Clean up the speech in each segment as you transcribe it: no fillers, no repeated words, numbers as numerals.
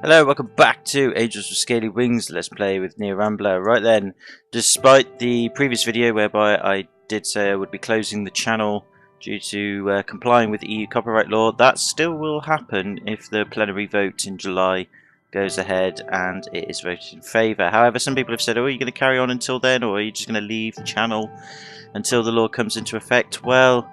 Hello, welcome back to Angels with Scaly Wings. Let's play with Meteor Rambler. Right then, despite the previous video whereby I did say I would be closing the channel due to complying with EU copyright law, that still will happen if the plenary vote in July goes ahead and it is voted in favour. However, some people have said, oh, are you going to carry on until then, or are you just going to leave the channel until the law comes into effect? Well,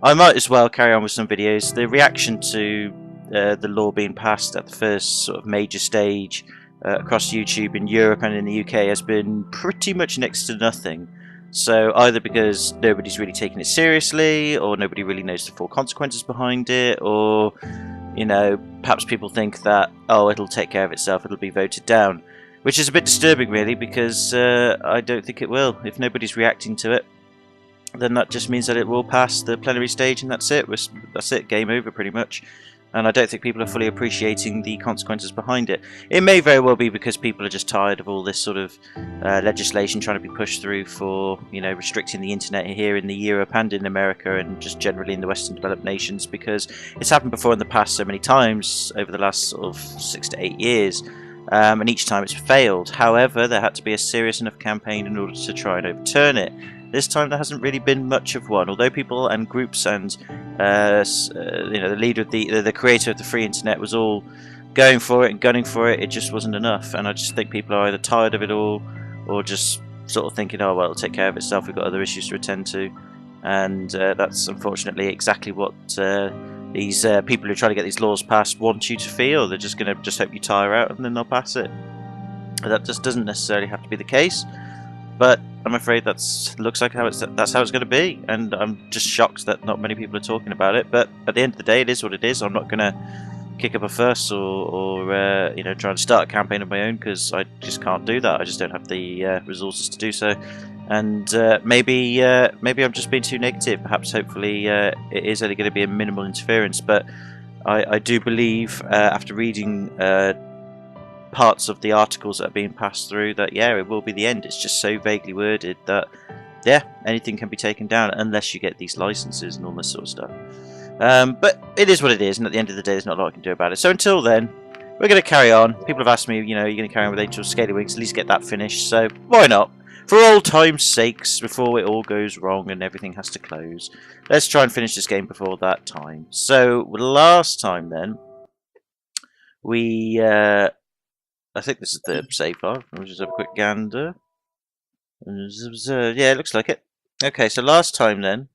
I might as well carry on with some videos. The reaction to the law being passed at the first sort of major stage across YouTube in Europe and in the UK has been pretty much next to nothing. So either because nobody's really taking it seriously, or nobody really knows the full consequences behind it, or, you know, perhaps people think that, oh, it'll take care of itself, it'll be voted down. Which is a bit disturbing, really, because I don't think it will. If nobody's reacting to it, then that just means that it will pass the plenary stage and that's it. That's it, game over pretty much. And I don't think people are fully appreciating the consequences behind it. It may very well be because people are just tired of all this sort of legislation trying to be pushed through for, you know, restricting the internet here in the Europe and in America and just generally in the Western developed nations, because it's happened before in the past so many times over the last sort of 6 to 8 years. And each time it's failed. However, there had to be a serious enough campaign in order to try and overturn it. This time there hasn't really been much of one, although people and groups and you know, the leader of the creator of the free internet was all going for it and gunning for it. It just wasn't enough, and I just think people are either tired of it all, or just sort of thinking, oh well, it'll take care of itself, we've got other issues to attend to. And that's unfortunately exactly what these people who try to get these laws passed want you to feel. They're just going to hope you tire out and then they'll pass it. That just doesn't necessarily have to be the case, but I'm afraid looks like that's how it's going to be, and I'm just shocked that not many people are talking about it. But at the end of the day, it is what it is. I'm not going to kick up a fuss or you know, try to start a campaign of my own, because I just can't do that. I just don't have the resources to do so. And maybe I'm just being too negative. Perhaps, hopefully, it is only going to be a minimal interference. But I do believe, after reading parts of the articles that are being passed through, that yeah, it will be the end. It's just so vaguely worded that yeah, anything can be taken down unless you get these licenses and all this sort of stuff. But it is what it is, and at the end of the day, there's not a lot I can do about it. So until then, we're going to carry on. People have asked me, you know, are you going to carry on with Angels Scaly Wings? At least get that finished. So why not? For old time's sakes, before it all goes wrong and everything has to close, let's try and finish this game before that time. So last time then, we I think this is the save file. We'll just have a quick gander. Yeah, it looks like it. Okay, so last time then,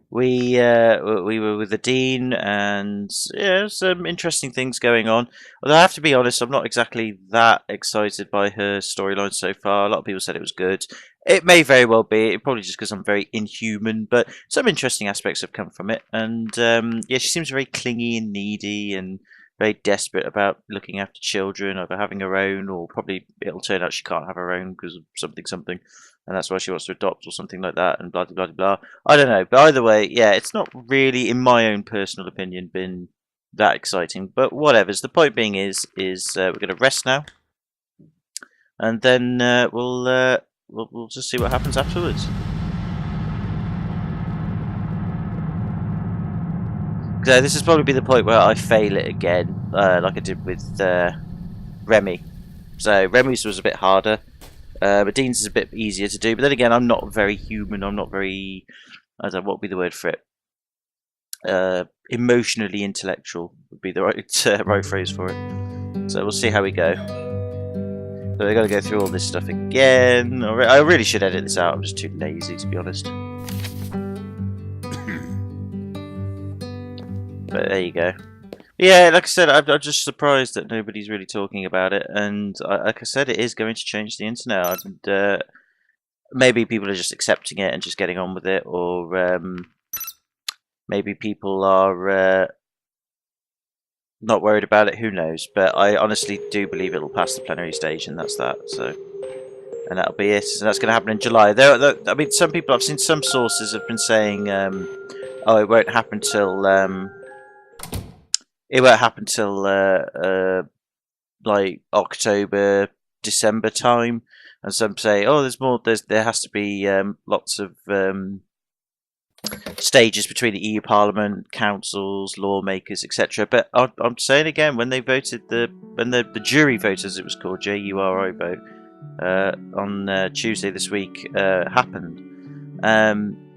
we were with the Dean, and yeah, some interesting things going on. Although I have to be honest, I'm not exactly that excited by her storyline so far. A lot of people said it was good. It may very well be. Probably just because I'm very inhuman, but some interesting aspects have come from it. And yeah, she seems very clingy and needy and very desperate about looking after children, either having her own, or probably it'll turn out she can't have her own because of something, and that's why she wants to adopt or something like that, and blah blah blah blah. I don't know, but either way, yeah, it's not really, in my own personal opinion, been that exciting. But whatever's. The point being is we're going to rest now, and then we'll just see what happens afterwards. So this is probably be the point where I fail it again, like I did with Remy. So Remy's was a bit harder, but Dean's is a bit easier to do. But then again, I'm not very human. I'm not very, I don't know what would be the word for it. Emotionally intellectual would be the right phrase for it. So we'll see how we go. So we're gonna go through all this stuff again. I really should edit this out. I'm just too lazy, to be honest. But there you go. Yeah, like I said, I'm just surprised that nobody's really talking about it. And like I said, it is going to change the internet. And maybe people are just accepting it and just getting on with it, or maybe people are not worried about it. Who knows? But I honestly do believe it'll pass the plenary stage, and that's that. So, and that'll be it. And that's going to happen in July. I mean, some people, I've seen some sources have been saying, oh, it won't happen till. It won't happen till like October, December time, and some say, "Oh, there's more. There has to be lots of stages between the EU Parliament, councils, lawmakers, etc." But I'm saying again, when they voted the when the jury vote, as it was called, JURI vote, on Tuesday this week happened,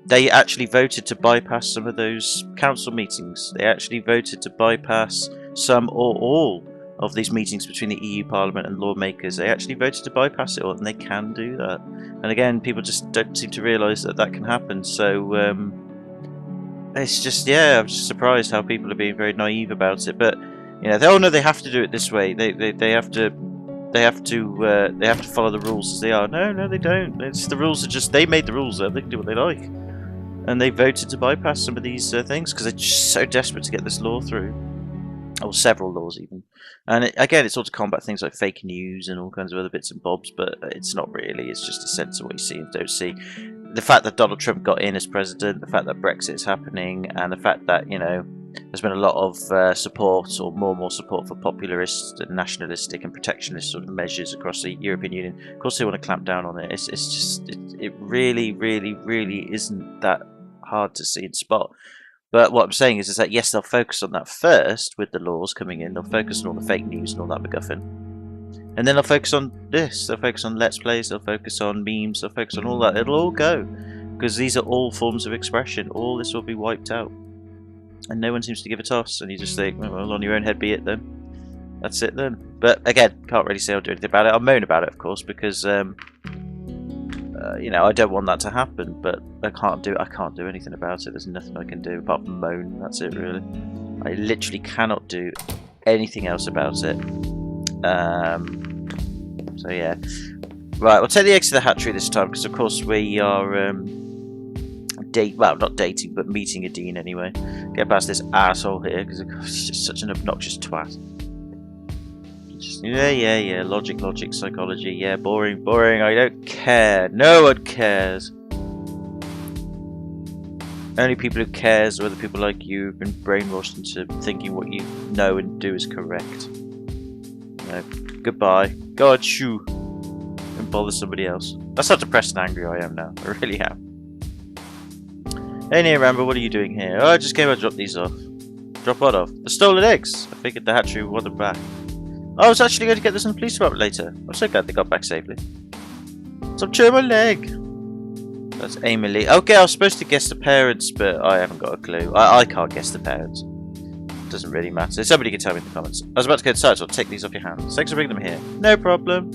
they actually voted to bypass some of those council meetings. They actually voted to bypass some or all of these meetings between the EU Parliament and lawmakers. They actually voted to bypass it all, and they can do that. And again, people just don't seem to realise that that can happen. So it's just, yeah, I'm just surprised how people are being very naive about it. But you know, they have to do it this way. They have to follow the rules as they are. No, they don't. It's the rules are just, they made the rules up. They can do what they like, and they voted to bypass some of these things because they're just so desperate to get this law through, or several laws even. And again, it's all to combat things like fake news and all kinds of other bits and bobs. But it's not really. It's just a sense of what you see and don't see. The fact that Donald Trump got in as president, the fact that Brexit is happening, and the fact that, you know, there's been a lot of support, or more and more support, for populist and nationalistic and protectionist sort of measures across the European Union. Of course, they want to clamp down on it. It really, really, really isn't that hard to see and spot. But what I'm saying is that yes, they'll focus on that first with the laws coming in. They'll focus on all the fake news and all that MacGuffin, and then they'll focus on this. They'll focus on Let's Plays. They'll focus on memes. They'll focus on all that. It'll all go, because these are all forms of expression. All this will be wiped out. And no one seems to give a toss, and you just think, well, on your own head be it then. That's it then. But again, can't really say I'll do anything about it. I'll moan about it, of course, because you know, I don't want that to happen. But I can't do anything about it. There's nothing I can do apart from moan. That's it, really. I literally cannot do anything else about it. So yeah, right. We'll take the eggs to the hatchery this time, because of course we are. Well, not dating, but meeting a dean anyway. Get past this asshole here, because he's just such an obnoxious twat. Just, yeah. Logic, psychology. Yeah, boring. I don't care. No one cares. Only people who cares are the people like you who've been brainwashed into thinking what you know and do is correct. No. Goodbye. God, shoo. Don't bother somebody else. That's how depressed and angry I am now. I really am. Hey, Near Rambler, what are you doing here? Oh, I just came to drop these off. Drop what off? The stolen eggs! I figured the hatchery would want them back. I was actually going to get this in the police department later. I'm so glad they got back safely. Stop chewing my leg! That's Emily. Okay, I was supposed to guess the parents, but I haven't got a clue. I can't guess the parents. Doesn't really matter. Somebody can tell me in the comments. I was about to go inside, so I'll take these off your hands. Thanks for bringing them here. No problem.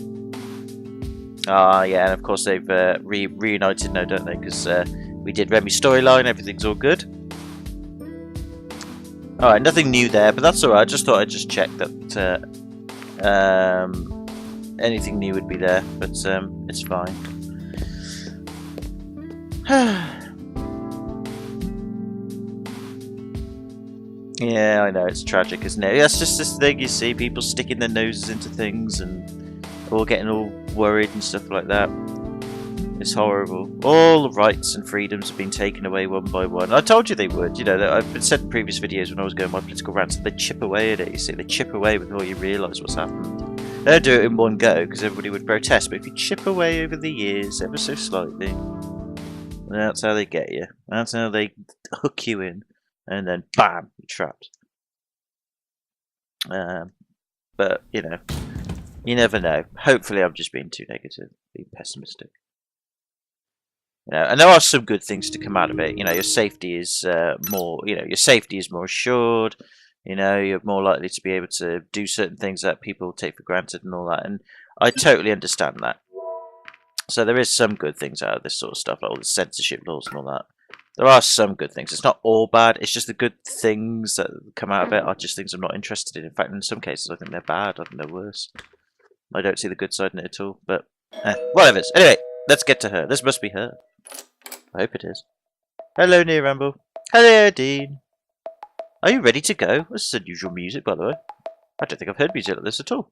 Ah, yeah, and of course they've reunited now, don't they? Because we did Remy's storyline, everything's all good. Alright, nothing new there, but that's alright. I just thought I'd just check that anything new would be there, but it's fine. Yeah, I know, it's tragic, isn't it? That's just this thing you see, people sticking their noses into things and all getting all worried and stuff like that. It's horrible. All the rights and freedoms have been taken away one by one. I told you they would. You know, I've been said in previous videos when I was going my political rants, they chip away at it, you see. They chip away before you realise what's happened. They don't do it in one go, because everybody would protest, but if you chip away over the years, ever so slightly, that's how they get you. That's how they hook you in, and then BAM! You're trapped. But, you know, you never know. Hopefully I'm just being too negative, being pessimistic. You know, and there are some good things to come out of it. You know, your safety is more assured. You know, you're more likely to be able to do certain things that people take for granted and all that. And I totally understand that. So there is some good things out of this sort of stuff, like all the censorship laws and all that. There are some good things. It's not all bad. It's just the good things that come out of it are just things I'm not interested in. In fact, in some cases, I think they're bad. I think they're worse. I don't see the good side in it at all. But whatever. Anyway, let's get to her. This must be her. I hope it is. Hello, Near Ramble. Hello, Dean. Are you ready to go? This is unusual music, by the way. I don't think I've heard music like this at all.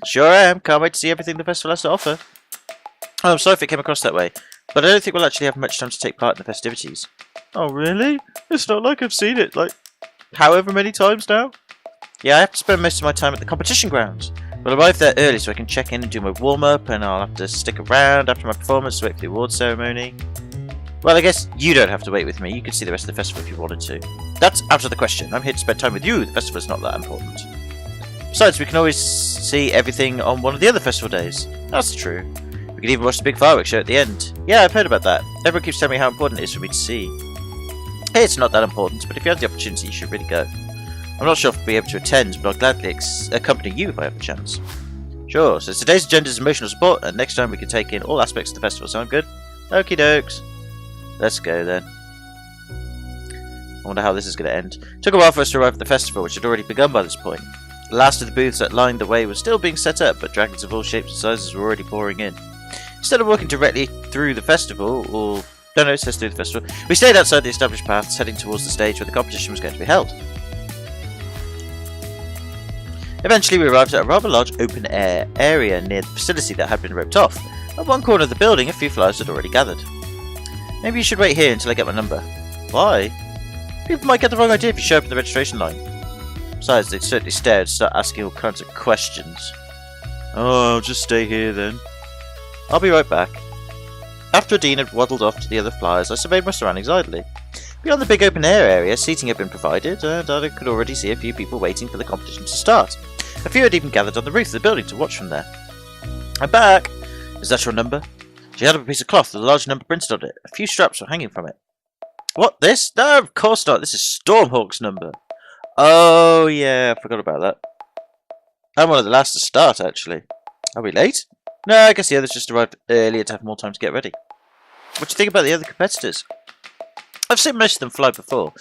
Sure am. Can't wait to see everything the festival has to offer. Oh, I'm sorry if it came across that way, but I don't think we'll actually have much time to take part in the festivities. Oh, really? It's not like I've seen it, like, however many times now. Yeah, I have to spend most of my time at the competition grounds. We'll arrive there early so I can check in and do my warm-up, and I'll have to stick around after my performance to wait for the award ceremony. Well, I guess you don't have to wait with me. You could see the rest of the festival if you wanted to. That's out of the question. I'm here to spend time with you. The festival's not that important. Besides, we can always see everything on one of the other festival days. That's true. We can even watch the big fireworks show at the end. Yeah, I've heard about that. Everyone keeps telling me how important it is for me to see. Hey, it's not that important, but if you have the opportunity, you should really go. I'm not sure if I'll be able to attend, but I'll gladly accompany you if I have the chance. Sure, so today's agenda is emotional support, and next time we can take in all aspects of the festival. Sound good? Okie dokes. Let's go then. I wonder how this is going to end. It took a while for us to arrive at the festival, which had already begun by this point. The last of the booths that lined the way was still being set up, but dragons of all shapes and sizes were already pouring in. Instead of walking directly through the festival, or... No, it says through the festival. We stayed outside the established paths, heading towards the stage where the competition was going to be held. Eventually we arrived at a rather large open-air area near the facility that had been roped off. At one corner of the building, a few flyers had already gathered. Maybe you should wait here until I get my number. Why? People might get the wrong idea if you show up in the registration line. Besides, they'd certainly stare and start asking all kinds of questions. Oh, I'll just stay here then. I'll be right back. After Dean had waddled off to the other flyers, I surveyed my surroundings idly. Beyond the big open-air area, seating had been provided, and I could already see a few people waiting for the competition to start. A few had even gathered on the roof of the building to watch from there. I'm back! Is that your number? She held up a piece of cloth with a large number printed on it. A few straps were hanging from it. What, this? No, of course not. This is Stormhawk's number. Oh, yeah, I forgot about that. I'm one of the last to start, actually. Are we late? No, I guess the others just arrived earlier to have more time to get ready. What do you think about the other competitors? I've seen most of them fly before.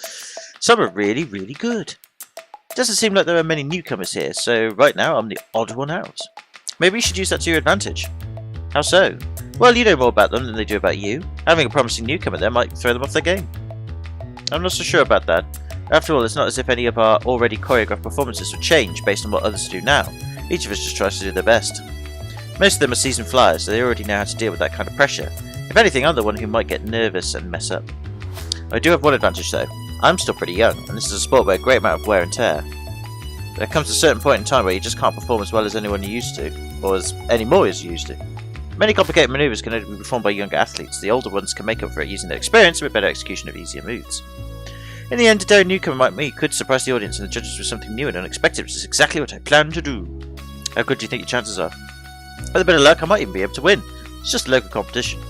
Some are really, really good. It doesn't seem like there are many newcomers here, so right now I'm the odd one out. Maybe you should use that to your advantage. How so? Well, you know more about them than they do about you. Having a promising newcomer there might throw them off their game. I'm not so sure about that. After all, it's not as if any of our already choreographed performances would change based on what others do now. Each of us just tries to do their best. Most of them are seasoned flyers, so they already know how to deal with that kind of pressure. If anything, I'm the one who might get nervous and mess up. I do have one advantage though. I'm still pretty young, and this is a sport where a great amount of wear and tear. There comes a certain point in time where you just can't perform as well as anyone you used to, or as any more as you used to. Many complicated maneuvers can only be performed by younger athletes. The older ones can make up for it using their experience and with better execution of easier moves. In the end, a daring newcomer like me could surprise the audience and the judges with something new and unexpected, which is exactly what I plan to do. How good do you think your chances are? With a bit of luck, I might even be able to win. It's just a local competition.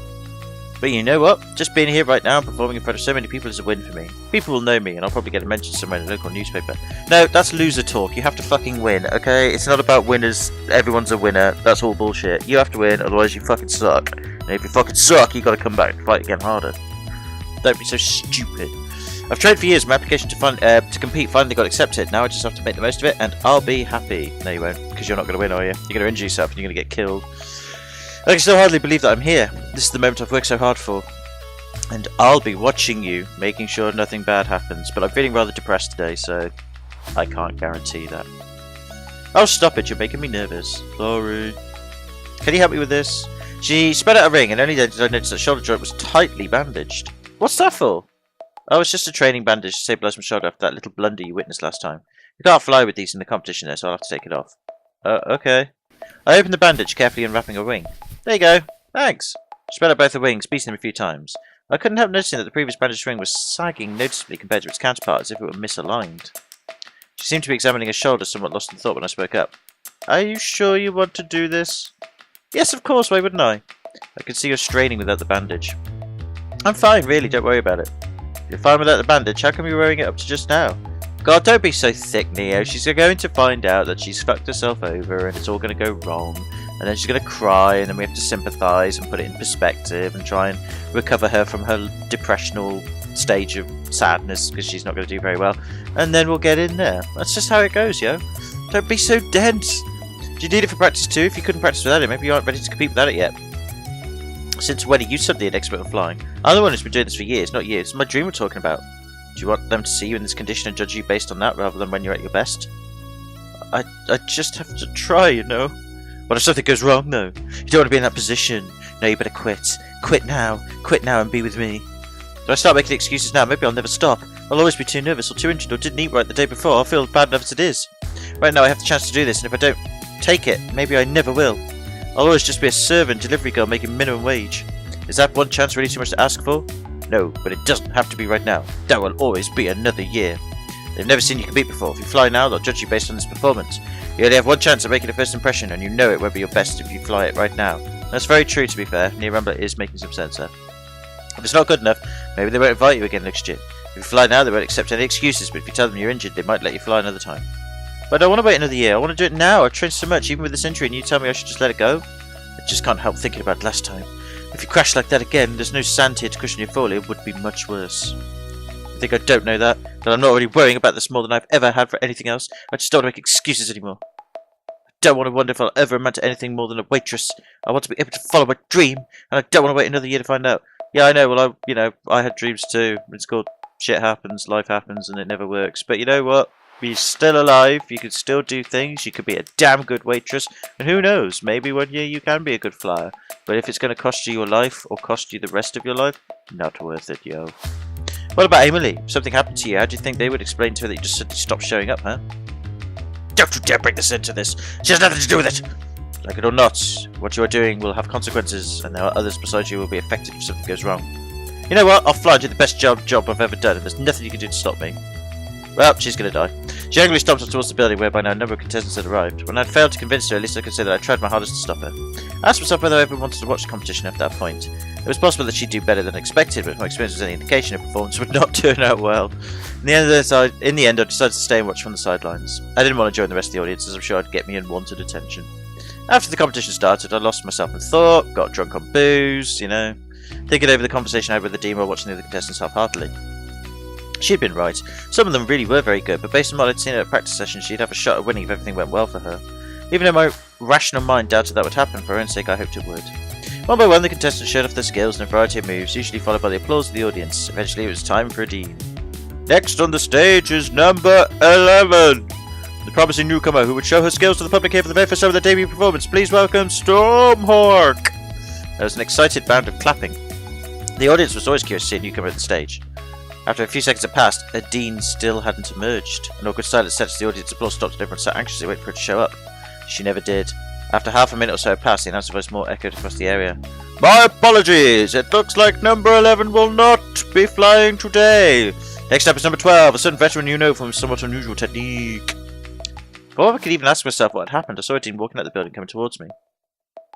But you know what? Just being here right now and performing in front of so many people is a win for me. People will know me and I'll probably get a mention somewhere in a local newspaper. No, that's loser talk. You have to fucking win, okay? It's not about winners. Everyone's a winner. That's all bullshit. You have to win, otherwise you fucking suck. And if you fucking suck, you gotta come back and fight again harder. Don't be so stupid. I've trained for years. My application to compete finally got accepted. Now I just have to make the most of it and I'll be happy. No, you won't, because you're not going to win, are you? You're going to injure yourself and you're going to get killed. I can still hardly believe that I'm here. This is the moment I've worked so hard for. And I'll be watching you, making sure nothing bad happens. But I'm feeling rather depressed today, so I can't guarantee that. Oh, stop it. You're making me nervous. Sorry. Can you help me with this? She spread out a ring, and only then did I notice that shoulder joint was tightly bandaged. What's that for? Oh, it's just a training bandage to stabilise my shoulder after that little blunder you witnessed last time. You can't fly with these in the competition there, so I'll have to take it off. Okay. I opened the bandage, carefully unwrapping a wing. There you go. Thanks. Spread out both the wings, beating them a few times. I couldn't help noticing that the previous bandaged ring was sagging noticeably compared to its counterpart, as if it were misaligned. She seemed to be examining her shoulder, somewhat lost in thought when I spoke up. Are you sure you want to do this? Yes, of course, why wouldn't I? I could see her straining without the bandage. I'm fine, really, don't worry about it. If you're fine without the bandage, how come you're wearing it up to just now? God, don't be so thick, Neo. She's going to find out that she's fucked herself over and it's all going to go wrong. And then she's going to cry, and then we have to sympathise and put it in perspective and try and recover her from her depressional stage of sadness because she's not going to do very well. And then we'll get in there. That's just how it goes, yo. Don't be so dense. Do you need it for practice too? If you couldn't practice without it, maybe you aren't ready to compete without it yet. Since when are you suddenly an expert at flying? I'm the one who's been doing this for years, not you. It's my dream we're talking about. Do you want them to see you in this condition and judge you based on that rather than when you're at your best? I just have to try, you know. What if something goes wrong, though? You don't want to be in that position. No, you better quit. Quit now. Quit now and be with me. If I start making excuses now, maybe I'll never stop. I'll always be too nervous or too injured or didn't eat right the day before. I'll feel bad enough as it is. Right now I have the chance to do this, and if I don't take it, maybe I never will. I'll always just be a servant delivery girl making minimum wage. Is that one chance really too much to ask for? No, but it doesn't have to be right now. That will always be another year. They've never seen you compete before. If you fly now, they'll judge you based on this performance. You only have one chance of making a first impression, and you know it won't be your best if you fly it right now. That's very true, to be fair. Rambler is making some sense there. If it's not good enough, maybe they won't invite you again next year. If you fly now, they won't accept any excuses, but if you tell them you're injured, they might let you fly another time. But I don't want to wait another year. I want to do it now. I've trained so much, even with this injury, and you tell me I should just let it go? I just can't help thinking about last time. If you crash like that again, there's no sand here to cushion your fall. It would be much worse. You think I don't know that? That I'm not already worrying about this more than I've ever had for anything else? I just don't want to make excuses anymore. I don't want to wonder if I'll ever amount to anything more than a waitress. I want to be able to follow my dream, and I don't want to wait another year to find out. Yeah, I know. Well, I had dreams too. It's called shit happens, life happens, and it never works. But you know what? You're still alive. You can still do things. You could be a damn good waitress, and who knows? Maybe one year you can be a good flyer. But if it's going to cost you your life or cost you the rest of your life, not worth it, yo. What about Emily? If something happened to you, how do you think they would explain to her that you just suddenly stopped showing up, huh? Don't you dare bring this into this. She has nothing to do with it. Like it or not, what you are doing will have consequences, and there are others besides you who will be affected if something goes wrong. You know what? I'll fly and do the best job I've ever done, and there's nothing you can do to stop me. Well, she's gonna die. She angrily stomped off towards the building where by now a number of contestants had arrived. When I'd failed to convince her, at least I could say that I tried my hardest to stop her. I asked myself whether I ever wanted to watch the competition after that point. It was possible that she'd do better than expected, but if my experience was any indication, her performance would not turn out well. In the end, I decided to stay and watch from the sidelines. I didn't want to join the rest of the audience, as I'm sure I'd get me unwanted attention. After the competition started, I lost myself in thought, got drunk on booze, thinking over the conversation I had with the dean while watching the other contestants half-heartedly. She'd been right. Some of them really were very good, but based on what I'd seen at a practice session, she'd have a shot at winning if everything went well for her. Even though my rational mind doubted that would happen, for her own sake I hoped it would. One by one, the contestants showed off their skills in a variety of moves, usually followed by the applause of the audience. Eventually, it was time for a dean. Next on the stage is number 11, the promising newcomer who would show her skills to the public here for the very first time of their debut performance. Please welcome Stormhawk! There was an excited band of clapping. The audience was always curious to see a newcomer at the stage. After a few seconds had passed, a dean still hadn't emerged. An awkward silence set as the audience applause stopped and everyone sat anxiously waiting for her to show up. She never did. After half a minute or so had passed, the announcer voice more echoed across the area. My apologies! It looks like number 11 will not be flying today. Next up is number 12, a certain veteran you know from a somewhat unusual technique. Before I could even ask myself what had happened, I saw a dean walking out the building coming towards me.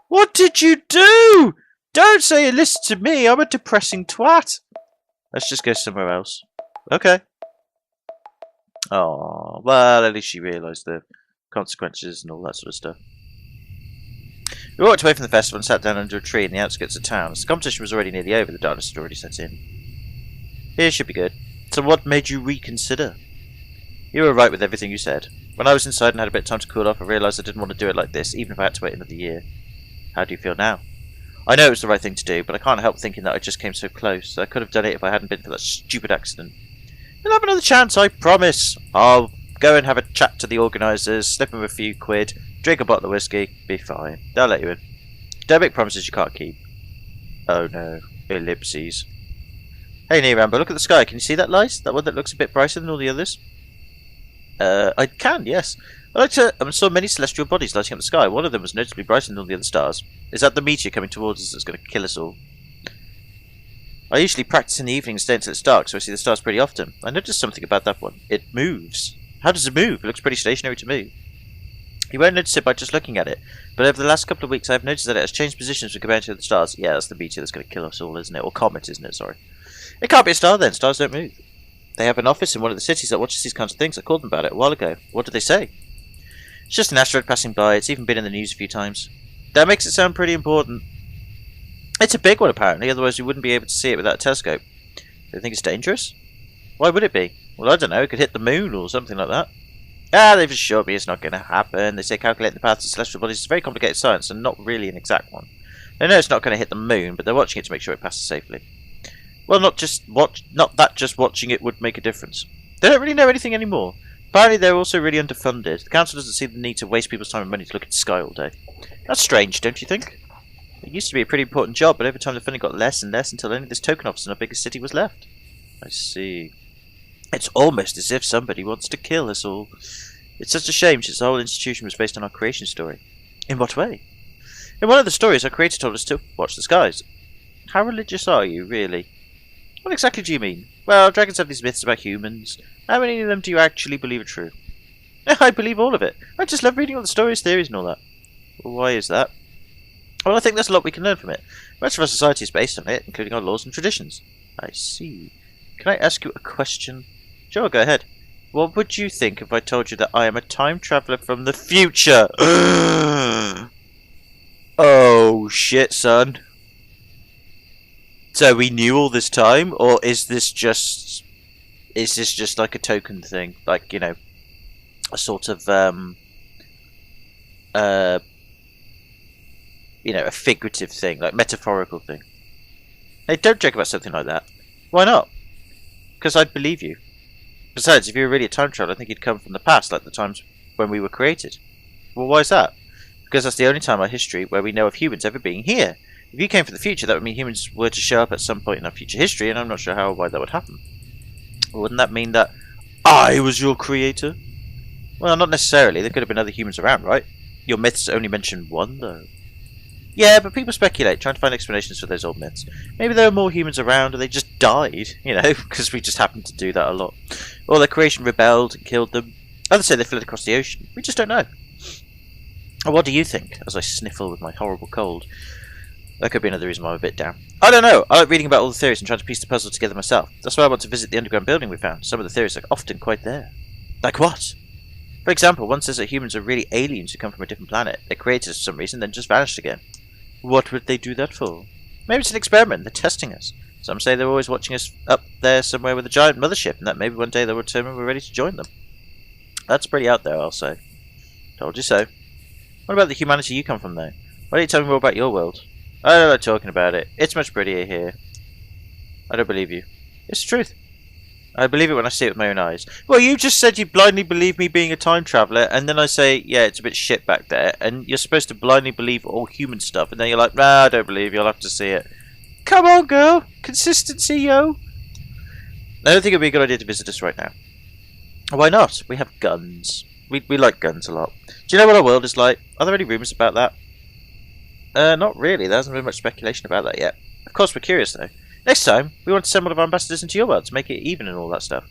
What did you do? Don't say you listen to me, I'm a depressing twat. Let's just go somewhere else. Okay. Oh, well, at least she realised the consequences and all that sort of stuff. We walked away from the festival and sat down under a tree in the outskirts of town. As the competition was already nearly over, the darkness had already set in. Here should be good. So what made you reconsider? You were right with everything you said. When I was inside and had a bit of time to cool off, I realised I didn't want to do it like this, even if I had to wait another year. How do you feel now? I know it was the right thing to do, but I can't help thinking that I just came so close. I could have done it if I hadn't been for that stupid accident. You'll have another chance, I promise. I'll go and have a chat to the organisers, slip them a few quid, drink a bottle of whiskey, be fine. They'll let you in. Don't make promises you can't keep. Oh no. Ellipses. Hey Rambler, look at the sky. Can you see that light? That one that looks a bit brighter than all the others? I can, yes. I saw many celestial bodies lighting up the sky. One of them was noticeably brighter than all the other stars. Is that the meteor coming towards us that's going to kill us all? I usually practice in the evening and stay until it's dark, so I see the stars pretty often. I noticed something about that one. It moves. How does it move? It looks pretty stationary to me. You won't notice it by just looking at it, but over the last couple of weeks I've noticed that it has changed positions when compared to the stars. Yeah, that's the meteor that's going to kill us all, isn't it? Or comet, isn't it? Sorry. It can't be a star then. Stars don't move. They have an office in one of the cities that watches these kinds of things. I called them about it a while ago. What did they say? It's just an asteroid passing by. It's even been in the news a few times. That makes it sound pretty important. It's a big one, apparently, otherwise you wouldn't be able to see it without a telescope. Do you think it's dangerous? Why would it be? Well, I don't know. It could hit the moon or something like that. They've assured me it's not going to happen. They say calculating the paths of celestial bodies is a very complicated science and not really an exact one. They know it's not going to hit the moon, but they're watching it to make sure it passes safely. Well, not that just watching it would make a difference. They don't really know anything anymore. Apparently they're also really underfunded. The council doesn't see the need to waste people's time and money to look at the sky all day. That's strange, don't you think? It used to be a pretty important job, but over time the funding got less and less until only this token office in our biggest city was left. I see. It's almost as if somebody wants to kill us all. It's such a shame since the whole institution was based on our creation story. In what way? In one of the stories our creator told us to watch the skies. How religious are you, really? What exactly do you mean? Well, dragons have these myths about humans. How many of them do you actually believe are true? I believe all of it. I just love reading all the stories, theories and all that. Well, why is that? Well, I think there's a lot we can learn from it. Much of our society is based on it, including our laws and traditions. I see. Can I ask you a question? Sure, go ahead. What would you think if I told you that I am a time traveller from the future? Oh, shit, son. So we knew all this time, or is this just like a token thing? Like, you know, a sort of, you know, a figurative thing, like metaphorical thing. Hey, don't joke about something like that. Why not? Because I'd believe you. Besides, if you were really a time traveler, I think you'd come from the past, like the times when we were created. Well, why is that? Because that's the only time in our history where we know of humans ever being here. If you came from the future, that would mean humans were to show up at some point in our future history, and I'm not sure how or why that would happen. Well, wouldn't that mean that I was your creator? Well, not necessarily. There could have been other humans around, right? Your myths only mention one, though. Yeah, but people speculate, trying to find explanations for those old myths. Maybe there were more humans around, or they just died, you know, because we just happened to do that a lot. Or their creation rebelled and killed them. Others say they fled across the ocean. We just don't know. Or what do you think, as I sniffle with my horrible cold? That could be another reason why I'm a bit down. I don't know. I like reading about all the theories and trying to piece the puzzle together myself. That's why I want to visit the underground building we found. Some of the theories are often quite there. Like what? For example, one says that humans are really aliens who come from a different planet. They created us for some reason, then just vanished again. What would they do that for? Maybe it's an experiment. They're testing us. Some say they're always watching us up there somewhere with a giant mothership, and that maybe one day they'll return when we're ready to join them. That's pretty out there, I'll say. Told you so. What about the humanity you come from, though? Why don't you tell me more about your world? I don't like talking about it. It's much prettier here. I don't believe you. It's the truth. I believe it when I see it with my own eyes. Well, you just said you blindly believe me being a time traveller, and then I say, yeah, it's a bit shit back there, and you're supposed to blindly believe all human stuff, and then you're like, nah, I don't believe you, I'll have to see it. Come on, girl! Consistency, yo! I don't think it would be a good idea to visit us right now. Why not? We have guns. We like guns a lot. Do you know what our world is like? Are there any rumours about that? Not really. There hasn't been much speculation about that yet. Of course, we're curious, though. Next time, we want to send one of our ambassadors into your world to make it even and all that stuff.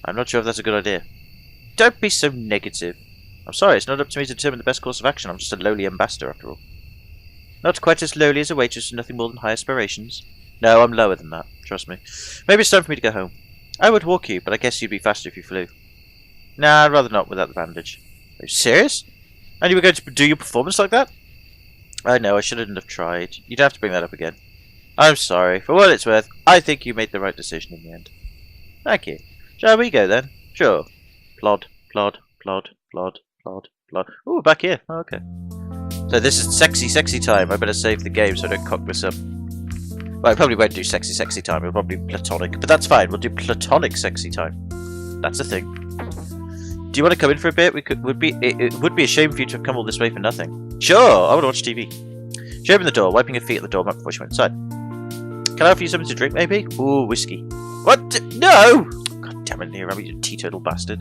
I'm not sure if that's a good idea. Don't be so negative. I'm sorry, it's not up to me to determine the best course of action. I'm just a lowly ambassador, after all. Not quite as lowly as a waitress with nothing more than high aspirations. No, I'm lower than that. Trust me. Maybe it's time for me to go home. I would walk you, but I guess you'd be faster if you flew. Nah, I'd rather not without the bandage. Are you serious? And you were going to do your performance like that? I know, I shouldn't have tried. You'd have to bring that up again. I'm sorry. For what it's worth, I think you made the right decision in the end. Thank you. Shall we go then? Sure. Plod, plod, plod, plod, plod, plod. Ooh, back here. Oh, okay. So this is sexy, sexy time. I better save the game so I don't cock this up. Well, I probably won't do sexy, sexy time. It'll probably be platonic. But that's fine. We'll do platonic sexy time. That's a thing. Do you want to come in for a bit? It would be a shame for you to have come all this way for nothing. Sure, I want to watch TV. She opened the door, wiping her feet at the doormat before she went inside. Can I offer you something to drink, maybe? Ooh, whiskey. What? No! God damn it, Near, you teetotal bastard.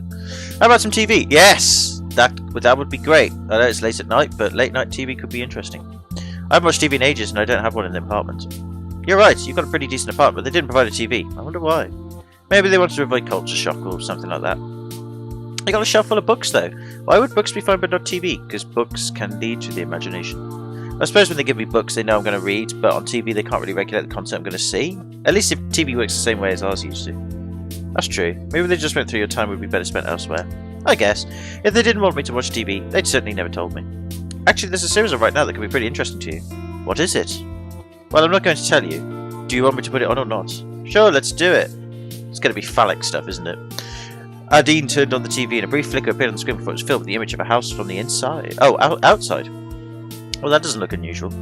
How about some TV? Yes! That would be great. I know it's late at night, but late night TV could be interesting. I haven't watched TV in ages, and I don't have one in the apartment. You're right, you've got a pretty decent apartment, but they didn't provide a TV. I wonder why. Maybe they wanted to avoid culture shock or something like that. I got a shelf full of books, though. Why would books be fine but not TV? Because books can lead to the imagination. I suppose when they give me books, they know I'm going to read, but on TV they can't really regulate the content I'm going to see. At least if TV works the same way as ours used to. That's true. Maybe they just went through your time would be better spent elsewhere. I guess. If they didn't want me to watch TV, they'd certainly never told me. Actually, there's a series on right now that could be pretty interesting to you. What is it? Well, I'm not going to tell you. Do you want me to put it on or not? Sure, let's do it. It's going to be phallic stuff, isn't it? Adine turned on the TV and a brief flicker appeared on the screen before it was filled with the image of a house from the inside. Oh, outside. Well, that doesn't look unusual.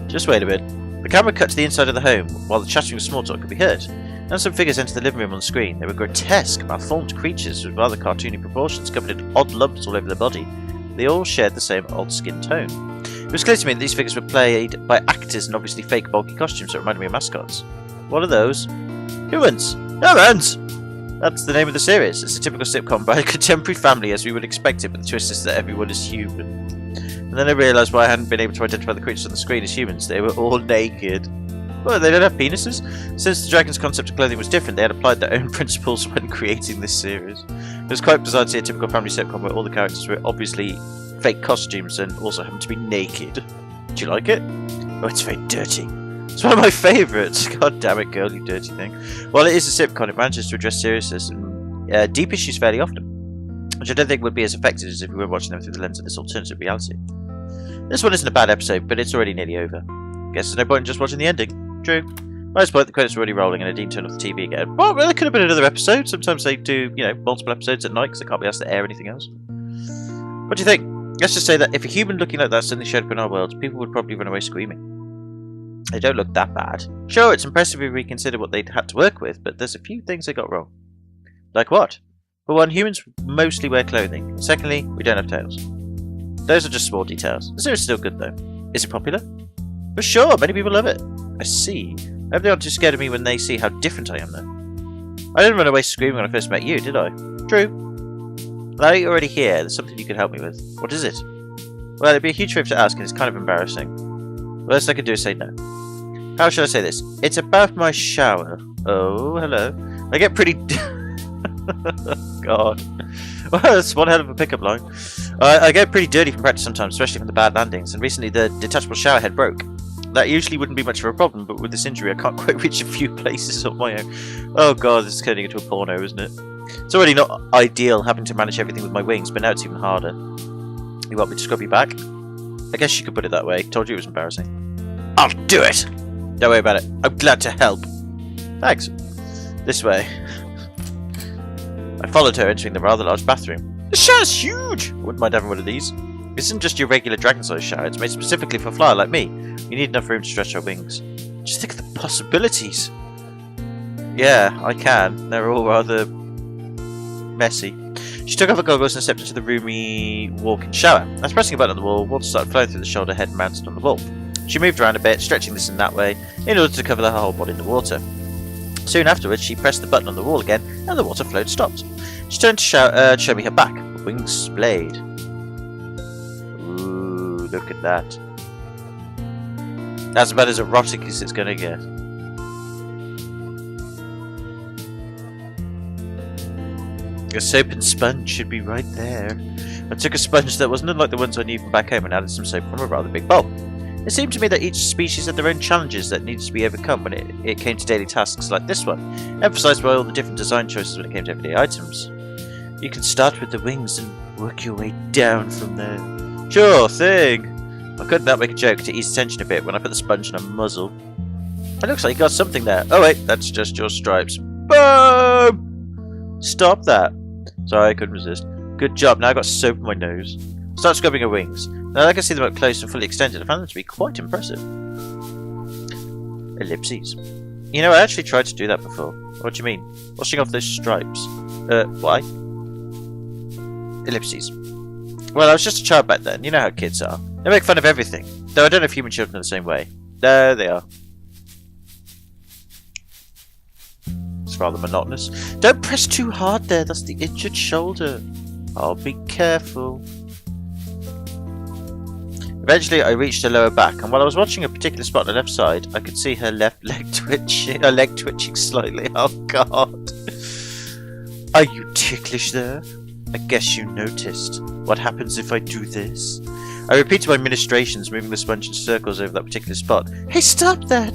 Just wait a bit. The camera cut to the inside of the home, while the chattering of small talk could be heard. Then some figures entered the living room on the screen. They were grotesque, malformed creatures with rather cartoony proportions, covered in odd lumps all over their body. They all shared the same odd skin tone. It was clear to me that these figures were played by actors in obviously fake bulky costumes that reminded me of mascots. What are those? Humans! Humans! That's the name of the series. It's a typical sitcom by a contemporary family as we would expect it, but the twist is that everyone is human. And then I realised why I hadn't been able to identify the creatures on the screen as humans. They were all naked. Well, they don't have penises? Since the dragon's concept of clothing was different, they had applied their own principles when creating this series. It was quite bizarre to see a typical family sitcom where all the characters were obviously fake costumes and also happened to be naked. Do you like it? Oh, it's very dirty. It's one of my favourites. God damn it, girl, you dirty thing. While it is a sitcom, it manages to address seriousness and deep issues fairly often, which I don't think would be as effective as if we were watching them through the lens of this alternative reality. This one isn't a bad episode, but it's already nearly over. Guess there's no point in just watching the ending. True. By this point, the credits were already rolling and I didn't turn off the TV again. Well, there could have been another episode. Sometimes they do, you know, multiple episodes at night because they can't be asked to air anything else. What do you think? Let's just say that if a human looking like that suddenly showed up in our world, people would probably run away screaming. They don't look that bad. Sure, it's impressive if we consider what they'd had to work with, but there's a few things they got wrong. Like what? For one, humans mostly wear clothing. Secondly, we don't have tails. Those are just small details. The series is still good though. Is it popular? For sure, many people love it. I see. I hope they aren't too scared of me when they see how different I am though. I didn't run away screaming when I first met you, did I? True. Now you're already here, there's something you could help me with. What is it? Well, it'd be a huge favour to ask and it's kind of embarrassing. The worst I could do is say no. How should I say this? It's about my shower. Oh, hello. I get pretty... God. Well, that's one hell of a pickup line. I get pretty dirty from practice sometimes, especially from the bad landings, and recently the detachable shower head broke. That usually wouldn't be much of a problem, but with this injury I can't quite reach a few places on my own. Oh god, this is turning into a porno, isn't it? It's already not ideal having to manage everything with my wings, but now it's even harder. You want me to scrub you back? I guess you could put it that way. Told you it was embarrassing. I'll do it! Don't worry about it. I'm glad to help. Thanks. This way. I followed her, entering the rather large bathroom. The shower's huge! I wouldn't mind having one of these. This isn't just your regular dragon-sized shower. It's made specifically for a flyer like me. You need enough room to stretch our wings. Just think of the possibilities. Yeah, I can. They're all rather messy. She took off her goggles and stepped into the roomy walk-in shower. As pressing a button on the wall, water started flowing through the shoulder head and mounted on the wall. She moved around a bit, stretching this and that way, in order to cover her whole body in the water. Soon afterwards, she pressed the button on the wall again, and the water flow stopped. She turned to show me her back, wings splayed. Ooh, look at that. That's about as erotic as it's gonna get. A soap and sponge should be right there. I took a sponge that wasn't unlike the ones I knew from back home and added some soap from a rather big bowl. It seemed to me that each species had their own challenges that needed to be overcome when it came to daily tasks like this one, emphasised by all the different design choices when it came to everyday items. You can start with the wings and work your way down from there. Sure thing! I couldn't help make a joke to ease tension a bit when I put the sponge in her muzzle. It looks like you got something there. Oh wait, that's just your stripes. Boom! Stop that. Sorry, I couldn't resist. Good job, now I've got soap in my nose. Start scrubbing her wings. Now that I can see them up close and fully extended, I found them to be quite impressive. Ellipses. You know, I actually tried to do that before. What do you mean? Washing off those stripes. Why? Ellipses. Well, I was just a child back then. You know how kids are. They make fun of everything. Though I don't know if human children are the same way. There they are. It's rather monotonous. Don't press too hard there. That's the injured shoulder. I'll be careful. Eventually, I reached her lower back, and while I was watching a particular spot on the left side, I could see her left leg twitching. Her leg twitching slightly. Oh God! Are you ticklish there? I guess you noticed. What happens if I do this? I repeated my ministrations, moving the sponge in circles over that particular spot. Hey, stop that!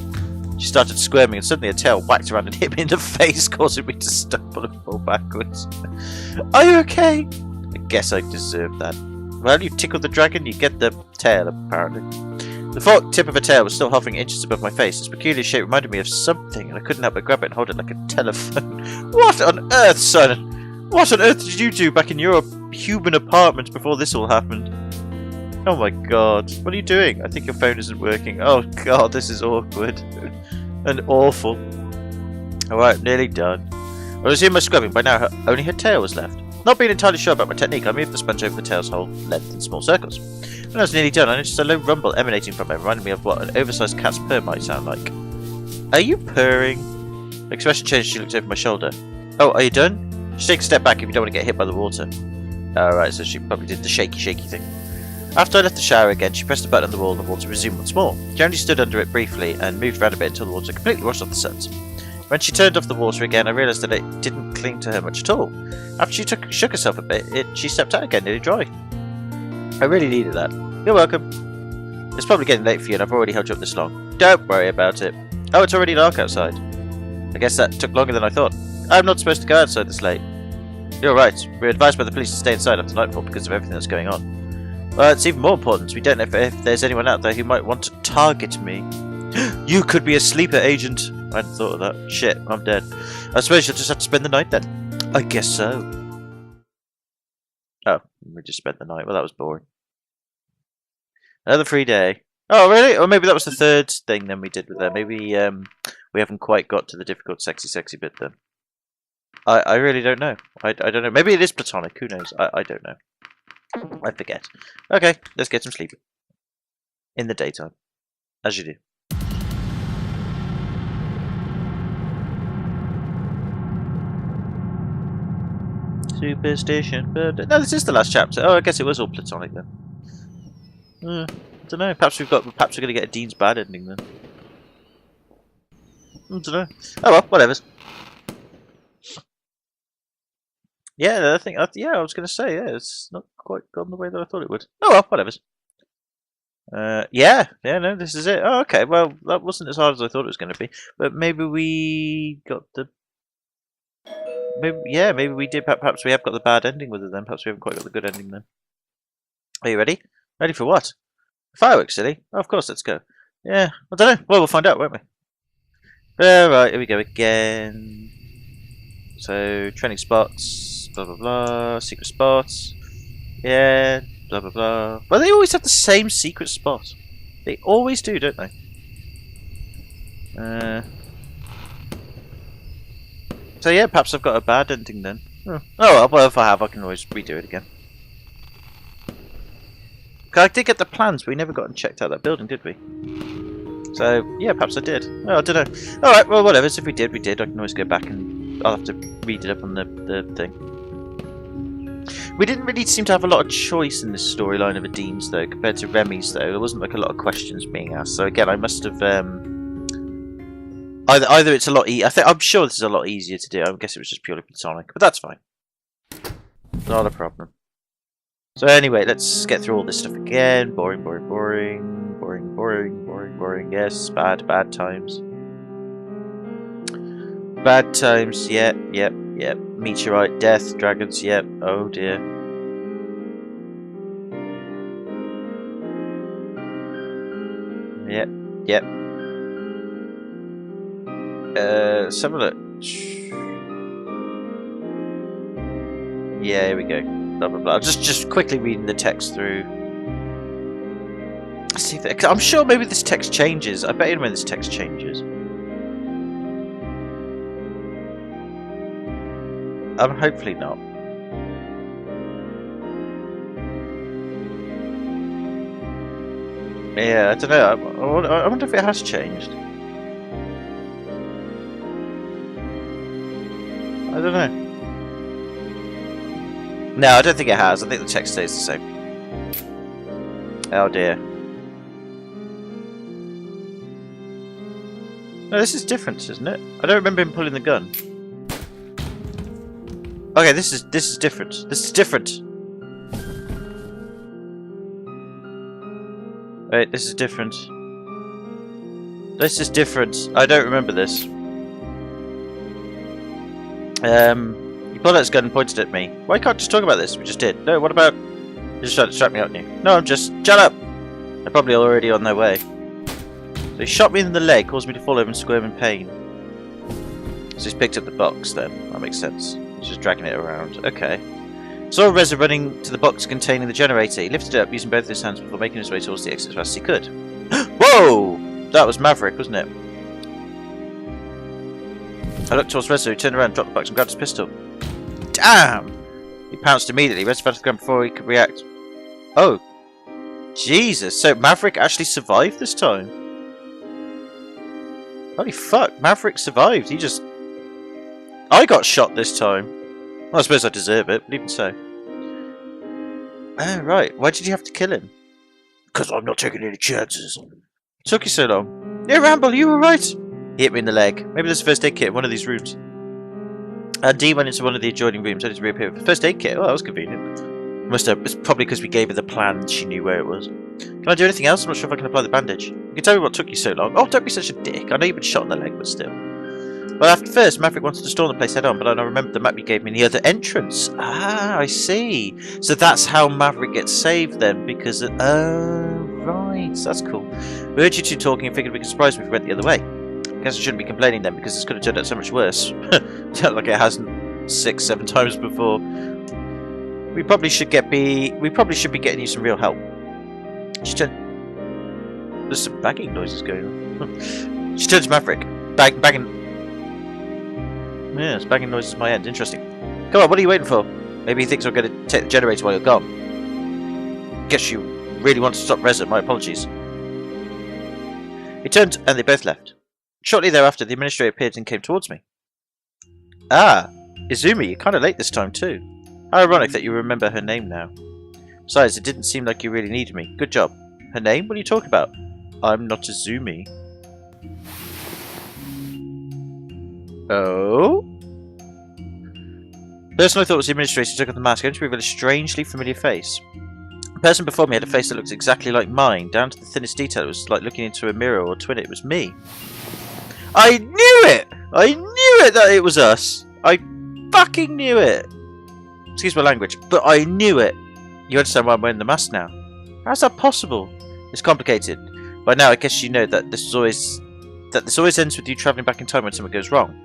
She started squirming, and suddenly her tail whacked around and hit me in the face, causing me to stumble and fall backwards. Are you okay? I guess I deserved that. Well, you tickled the dragon, you get the tail, apparently. The forked tip of her tail was still hovering inches above my face. Its peculiar shape reminded me of something, and I couldn't help but grab it and hold it like a telephone. What on earth, son? What on earth did you do back in your human apartment before this all happened? Oh my god. What are you doing? I think your phone isn't working. Oh god, this is awkward. And awful. Alright, nearly done. I resumed my scrubbing. By now, only her tail was left. Not being entirely sure about my technique, I moved the sponge over the tail's whole length in small circles. When I was nearly done, I noticed a low rumble emanating from it, reminding me of what an oversized cat's purr might sound like. Are you purring? My expression changed as she looked over my shoulder. Oh, are you done? Just take a step back if you don't want to get hit by the water. Alright, so she probably did the shaky thing. After I left the shower again, she pressed a button on the wall and the water resumed once more. She only stood under it briefly and moved around a bit until the water completely washed off the suds. When she turned off the water again, I realised that it didn't cling to her much at all. After she shook herself a bit, she stepped out again, nearly dry. I really needed that. You're welcome. It's probably getting late for you and I've already held you up this long. Don't worry about it. Oh, it's already dark outside. I guess that took longer than I thought. I'm not supposed to go outside this late. You're right. We're advised by the police to stay inside after nightfall because of everything that's going on. Well, it's even more important. We don't know if there's anyone out there who might want to target me. You could be a sleeper agent. I hadn't thought of that. Shit, I'm dead. I suppose you'll just have to spend the night then. I guess so. Oh, we just spent the night. Well, that was boring. Another free day. Oh, really? Or maybe that was the third thing then we did with her. Maybe we haven't quite got to the difficult, sexy bit then. I really don't know. I don't know. Maybe it is platonic. Who knows? I don't know. I forget. Okay, let's get some sleep. In the daytime. As you do. Superstition. No, this is the last chapter. Oh, I guess it was all platonic then. I don't know. Perhaps we're going to get a Dean's bad ending then. I don't know. Oh well, whatever. Yeah, I was going to say, yeah, it's not quite gone the way that I thought it would. Oh well, whatever. Yeah, no, this is it. Oh, okay. Well, that wasn't as hard as I thought it was going to be, but maybe we got the. Maybe we did. Perhaps we have got the bad ending with it then. Perhaps we haven't quite got the good ending then. Are you ready? Ready for what? Fireworks, silly. Oh, of course, let's go. Yeah, I don't know. Well, we'll find out, won't we? Right, here we go again. So, training spots, blah blah blah, secret spots. Yeah, blah blah blah. Well, they always have the same secret spot. They always do, don't they? So yeah, perhaps I've got a bad ending then. Oh well, if I have, I can always redo it again. I did get the plans, but we never got and checked out that building, did we? So yeah, perhaps I did. Oh, I don't know. All right, well, whatever. So if we did, we did. I can always go back and I'll have to read it up on the thing. We didn't really seem to have a lot of choice in this storyline of Adem's though, compared to Remy's though. There wasn't like a lot of questions being asked. So again, I must have. Either it's a lot I'm sure this is a lot easier to do. I guess it was just purely platonic, but that's fine. Not a problem. So anyway, let's get through all this stuff again. Boring. Yes, bad times. Bad times. Yep. Meteorite, death, dragons. Yep. Oh dear. Yep. Let's have a look. Yeah, here we go. Blah blah blah. Just quickly reading the text through. See if I'm sure maybe this text changes. I bet you when this text changes. Hopefully not. Yeah, I don't know. I wonder if it has changed. I don't know. No, I don't think it has. I think the text stays the same. Oh dear. No, this is different, isn't it? I don't remember him pulling the gun. Okay, this is different. This is different. Wait, this is different. This is different. I don't remember this. He pulled out his gun and pointed at me. Why can't I just talk about this? We just did. No, what about... You're just trying to distract me, aren't you? No, I'm just... Shut up! They're probably already on their way. So he shot me in the leg, caused me to fall over and squirm in pain. So he's picked up the box then. That makes sense. He's just dragging it around. Okay. Saw Reza running to the box containing the generator. He lifted it up using both his hands before making his way towards the exit as fast as he could. Whoa! That was Maverick, wasn't it? I looked towards Reza, who turned around, dropped the box and grabbed his pistol. Damn! He pounced immediately. Reza fell to the ground before he could react. Oh. Jesus. So Maverick actually survived this time. Holy fuck. Maverick survived. He just... I got shot this time. Well, I suppose I deserve it, but even so. Oh, right. Why did you have to kill him? Because I'm not taking any chances. Took you so long. Yeah, Ramble, you alright? He hit me in the leg. Maybe there's a first aid kit in one of these rooms. Dee went into one of the adjoining rooms, only to reappear with a first aid kit. Oh, that was convenient. Must have. It's probably because we gave her the plan and she knew where it was. Can I do anything else? I'm not sure if I can apply the bandage. You can tell me what took you so long. Oh, don't be such a dick. I know you've been shot in the leg, but still. Well, after first, Maverick wanted to storm the place head on, but I remembered the map you gave me in the other entrance. Ah, I see. So that's how Maverick gets saved then, because... right. That's cool. We heard you two talking and figured we could surprise me if we went the other way. I guess I shouldn't be complaining then, because this could have turned out so much worse. Like it hasn't 6-7 times before. We probably should be getting you some real help. There's some banging noises going on. She turns to Maverick. Banging. Yeah, it's banging noises at my end. Interesting. Come on, what are you waiting for? Maybe he thinks I'm going to take the generator while you're gone. Guess you really want to stop Reza. My apologies. He turned and they both left. Shortly thereafter, the administrator appeared and came towards me. Ah, Izumi, you're kind of late this time too. How ironic that you remember her name now. Besides, it didn't seem like you really needed me. Good job. Her name? What are you talking about? I'm not Izumi. Oh? The person I thought was the administrator took off the mask, only to reveal a strangely familiar face. The person before me had a face that looked exactly like mine, down to the thinnest detail. It was like looking into a mirror or twin. It was me. I knew it! I knew it that it was us! I fucking knew it! Excuse my language, but I knew it! You understand why I'm wearing the mask now? How's that possible? It's complicated. By now I guess you know that this always ends with you travelling back in time when something goes wrong.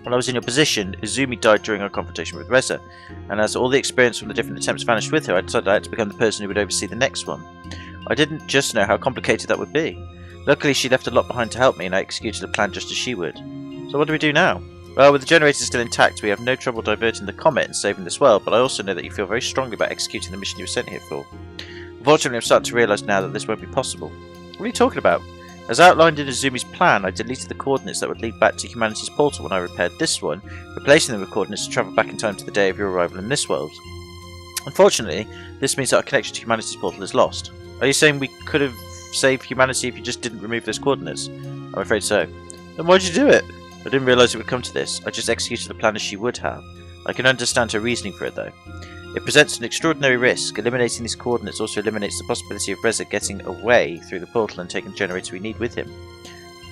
When I was in your position, Izumi died during our confrontation with Reza, and as all the experience from the different attempts vanished with her, I decided I had to become the person who would oversee the next one. I didn't just know how complicated that would be. Luckily she left a lot behind to help me, and I executed the plan just as she would. So what do we do now? Well, with the generator still intact, we have no trouble diverting the comet and saving this world, but I also know that you feel very strongly about executing the mission you were sent here for. Unfortunately, I'm starting to realise now that this won't be possible. What are you talking about? As outlined in Izumi's plan, I deleted the coordinates that would lead back to humanity's portal when I repaired this one, replacing them with coordinates to travel back in time to the day of your arrival in this world. Unfortunately, this means that our connection to humanity's portal is lost. Are you saying we could have saved humanity if you just didn't remove those coordinates? I'm afraid so. Then why'd you do it? I didn't realise it would come to this. I just executed the plan as she would have. I can understand her reasoning for it though. It presents an extraordinary risk. Eliminating these coordinates also eliminates the possibility of Reza getting away through the portal and taking the generator we need with him.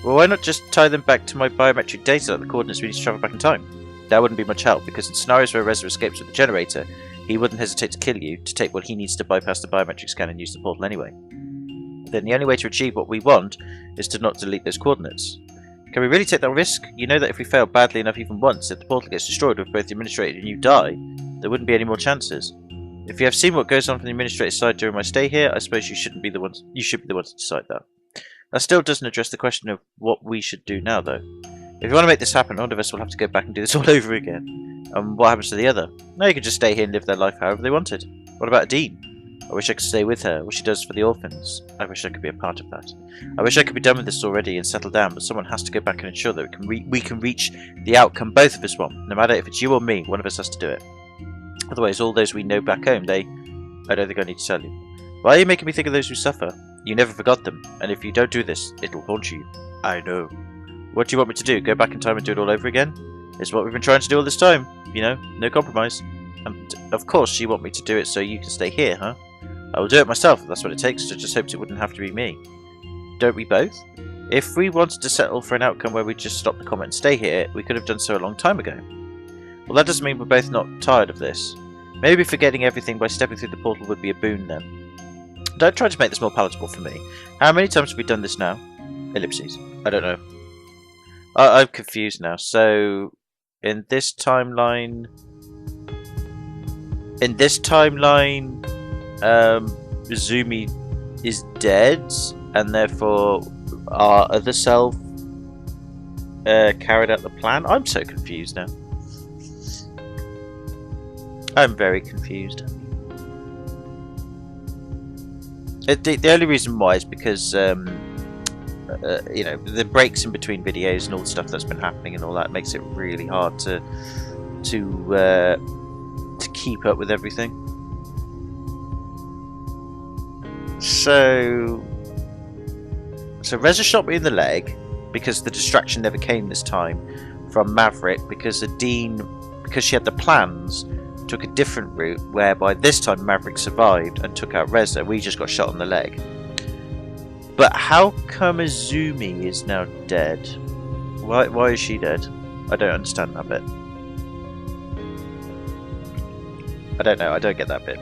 Well, why not just tie them back to my biometric data like the coordinates we need to travel back in time? That wouldn't be much help, because in scenarios where Reza escapes with the generator, he wouldn't hesitate to kill you to take what he needs to bypass the biometric scan and use the portal anyway. Then the only way to achieve what we want is to not delete those coordinates. Can we really take that risk? You know that if we fail badly enough even once, if the portal gets destroyed with both the administrator and you die, there wouldn't be any more chances. If you have seen what goes on from the administrator's side during my stay here, I suppose you should be the one to decide that. That still doesn't address the question of what we should do now, though. If you want to make this happen, one of us will have to go back and do this all over again. And what happens to the other? No, you can just stay here and live their life however they wanted. What about Dean? I wish I could stay with her, what she does for the orphans. I wish I could be a part of that. I wish I could be done with this already and settle down, but someone has to go back and ensure that we can reach the outcome both of us want. No matter if it's you or me, one of us has to do it. Otherwise, all those we know back home, I don't think I need to tell you. Why are you making me think of those who suffer? You never forgot them, and if you don't do this, it'll haunt you. I know. What do you want me to do? Go back in time and do it all over again? It's what we've been trying to do all this time. You know, no compromise. And of course you want me to do it so you can stay here, huh? I will do it myself if that's what it takes. I just hoped it wouldn't have to be me. Don't we both? If we wanted to settle for an outcome where we just stop the comet and stay here, we could have done so a long time ago. Well, that doesn't mean we're both not tired of this. Maybe forgetting everything by stepping through the portal would be a boon then. Don't try to make this more palatable for me. How many times have we done this now? Ellipses. I don't know. I'm confused now. So, in this timeline... Izumi is dead, and therefore our other self carried out the plan? I'm so confused now. I'm very confused. The only reason why is because you know, the breaks in between videos and all the stuff that's been happening and all that makes it really hard to keep up with everything. So So Reza shot me in the leg because the distraction never came this time from Maverick, because because she had the plans, took a different route whereby this time Maverick survived and took out Reza. We just got shot on the leg. But how come Azumi is now dead? Why is she dead? I don't understand that bit. I don't know, I don't get that bit.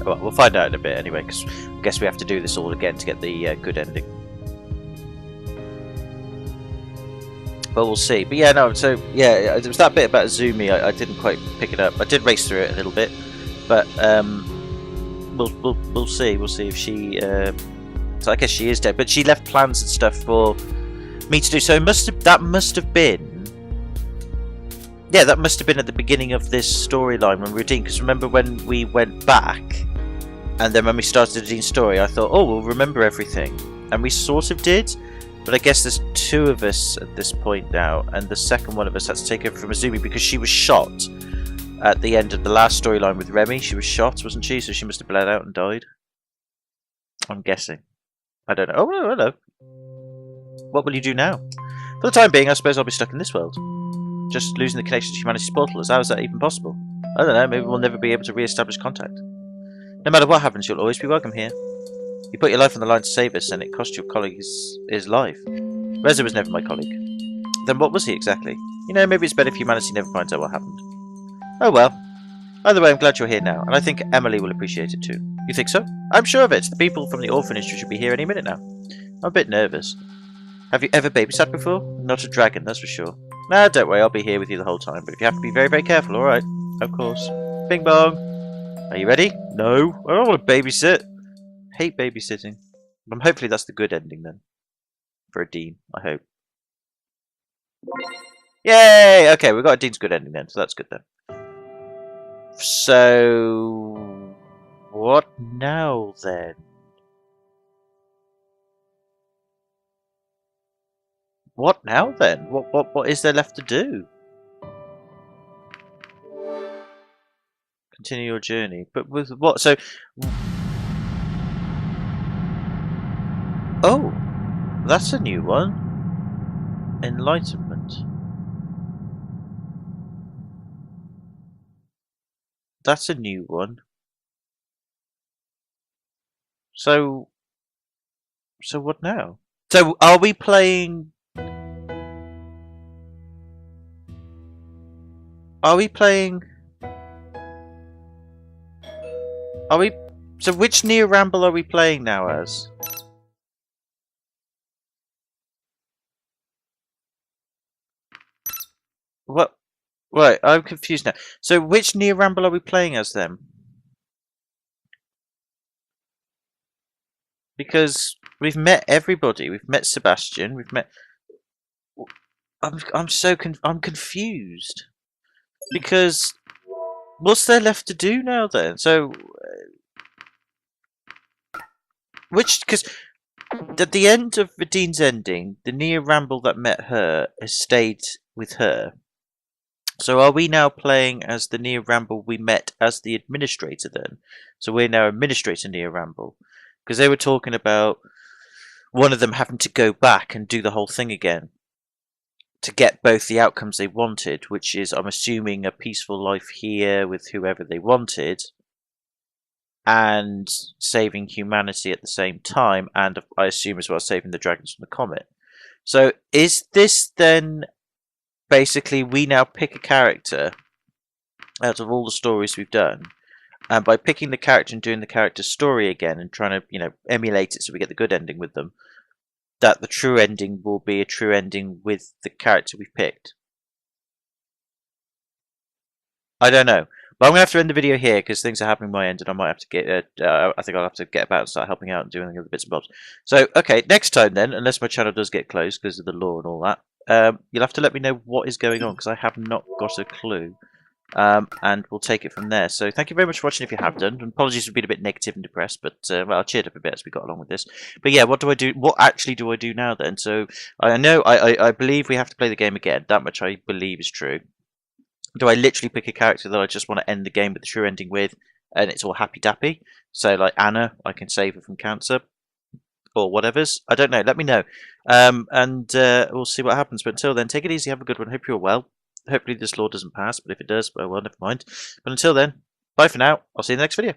Oh, well, we'll find out in a bit anyway, because I guess we have to do this all again to get the good ending. But we'll see. But yeah, no, so yeah, it was that bit about Azumi, I didn't quite pick it up. I did race through it a little bit, but we'll see. We'll see if she. So I guess she is dead, but she left plans and stuff for me to do. So that must have been. Yeah, that must have been at the beginning of this storyline when we were Dean. Because remember when we went back, and then when we started the Dean story, I thought, oh, we'll remember everything, and we sort of did. But I guess there's two of us at this point now, and the second one of us had to take over from Azumi because she was shot at the end of the last storyline with Remy. She was shot, wasn't she? So she must have bled out and died. I'm guessing. I don't know. Oh, no, hello. What will you do now? For the time being, I suppose I'll be stuck in this world. Just losing the connection to humanity's portals. How is that even possible? I don't know, maybe we'll never be able to re-establish contact. No matter what happens, you'll always be welcome here. You put your life on the line to save us, and it cost your colleague his life. Reza was never my colleague. Then what was he exactly? You know, maybe it's better if humanity never finds out what happened. Oh well. Either way, I'm glad you're here now, and I think Emily will appreciate it too. You think so? I'm sure of it. The people from the orphanage should be here any minute now. I'm a bit nervous. Have you ever babysat before? Not a dragon, that's for sure. Nah, don't worry, I'll be here with you the whole time, but if you have to be very, very careful, alright? Of course. Bing bong! Are you ready? No, I don't want to babysit. Hate babysitting. Hopefully that's the good ending then. For a Dean, I hope. Yay! Okay, we've got a Dean's good ending then, so that's good then. So... what now then? What now then? What is there left to do? Continue your journey, but with what? So, oh, that's a new one. Enlightenment. That's a new one. So what now? So are we playing? Are we playing? Are we? So which Near Ramble are we playing now as? What? Right, I'm confused now. So which Near Ramble are we playing as then? Because we've met everybody. We've met Sebastian. We've met. I'm confused. Because what's there left to do now then? So because at the end of Dean's ending, the Near Ramble that met her has stayed with her. So are we now playing as the Near Ramble we met as the administrator then? So we're now Administrator Near Ramble. Because they were talking about one of them having to go back and do the whole thing again to get both the outcomes they wanted, which is, I'm assuming, a peaceful life here with whoever they wanted, and saving humanity at the same time, and I assume as well saving the dragons from the comet. So is this then basically we now pick a character out of all the stories we've done, and by picking the character and doing the character's story again and trying to, you know, emulate it so we get the good ending with them, that the true ending will be a true ending with the character we've picked? I don't know. But I'm going to have to end the video here because things are happening my end and I might have to get, I think I'll have to get about and start helping out and doing other bits and bobs. So, okay, next time then, unless my channel does get closed because of the law and all that, you'll have to let me know what is going on because I have not got a clue. And we'll take it from there. So thank you very much for watching if you have done. And apologies for being a bit negative and depressed, but well, I cheered up a bit as we got along with this. But yeah, what do I do? What actually do I do now then? So I know I believe we have to play the game again. That much I believe is true. Do I literally pick a character that I just want to end the game with the true ending with, and it's all happy dappy? So like Anna, I can save her from cancer or whatever's. I don't know. Let me know, and we'll see what happens. But until then, take it easy. Have a good one. Hope you're well. Hopefully this law doesn't pass, but if it does, well, never mind. But until then, bye for now. I'll see you in the next video.